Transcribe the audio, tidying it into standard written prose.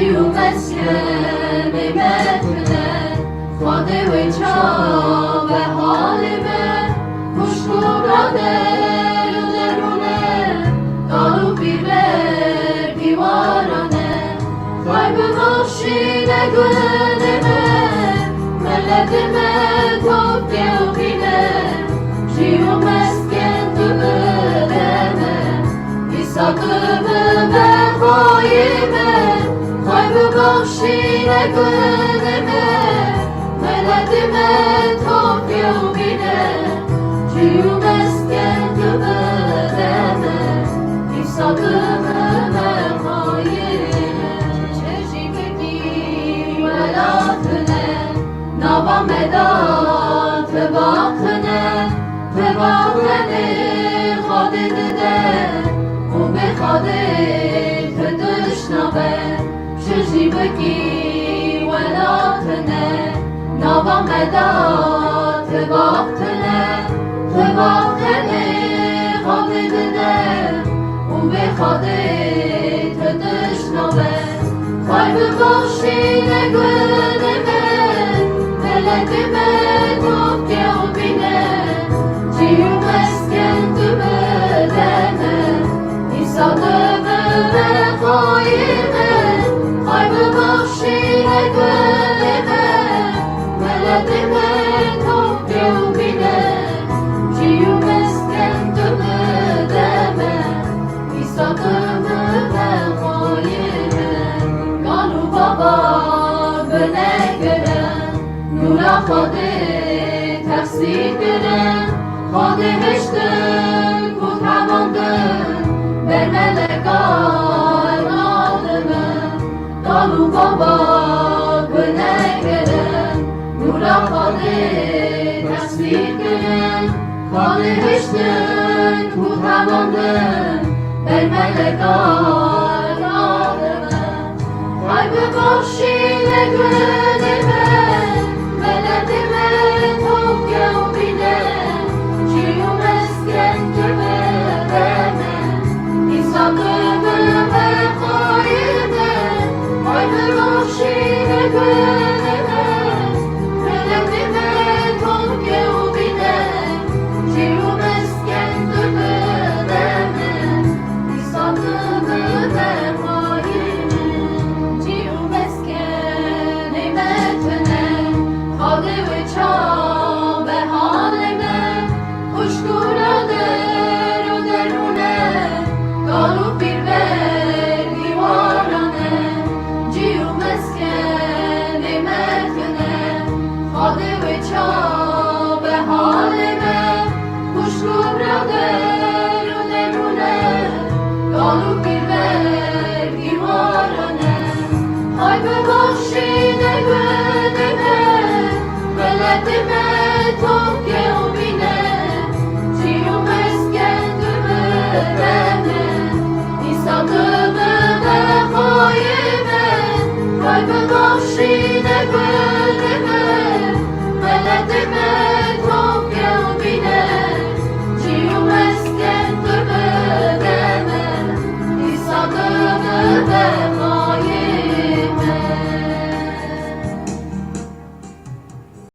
جیو مسکن مدونه خواده و چا به حال من خوشگو را در و درونه دارو پیر بر دیوارانه خواهی ببخشی نگونه من ملت من توبه و بینه جیو مسکن تو بدمه ایساقمه به خواهیمه خواهی ببخشی نگونه من ملت من توبه و بینه جیو مسکن تو بدمه ایساقمه به خواهیمه چشی بگی ولاتنه نابا مداد تباخنه خاده دده و به خاده تدشنابه شجی بگی ولاتنه نابا مداد تباخنه خاده دده و به خاده تدشنابه خواهی ببخشی نگونه من ملت من توبه و بینه جیو مسکن تو بدمه ایساقمه به خواهیمه خواهی ببخشی نگونه من ملت من توبه و بینه جیو مسکن تو بدمه ایساقمه به خواهیمه گالو بابا بنگرن نورا خواده تفسیر گرن خواده هشتن کو تواندن بر ملکان آدمن گالو بابا بنگرن نورا خواده تفسیر گرن خواده هشتن کو تواندن بر ملکان آدمن خواهی ببخشی نگونه من ملت من توبه و بینه جیو مسکن تو بدمه ایساقمه به خواهیمه خواهی ببخشی نگونه من ملت من توبه و بینه جیو مسکن تو بدمه ایساقمه به خواهیمه جیو مسکن متونه خواده و چا به حال من خوشگو را در و درونه گالو پیر بر دیوارانه جیو مسکن متونه خواده و چا به حال من خوشگو را در و درونه گالو پیر بر دیوارانه خواهی ببخشی نگونه من ملت من توبه و بینه جیو مسکن تو بدمه ایساقمه به خواهیمه خواهی ببخشی نگونه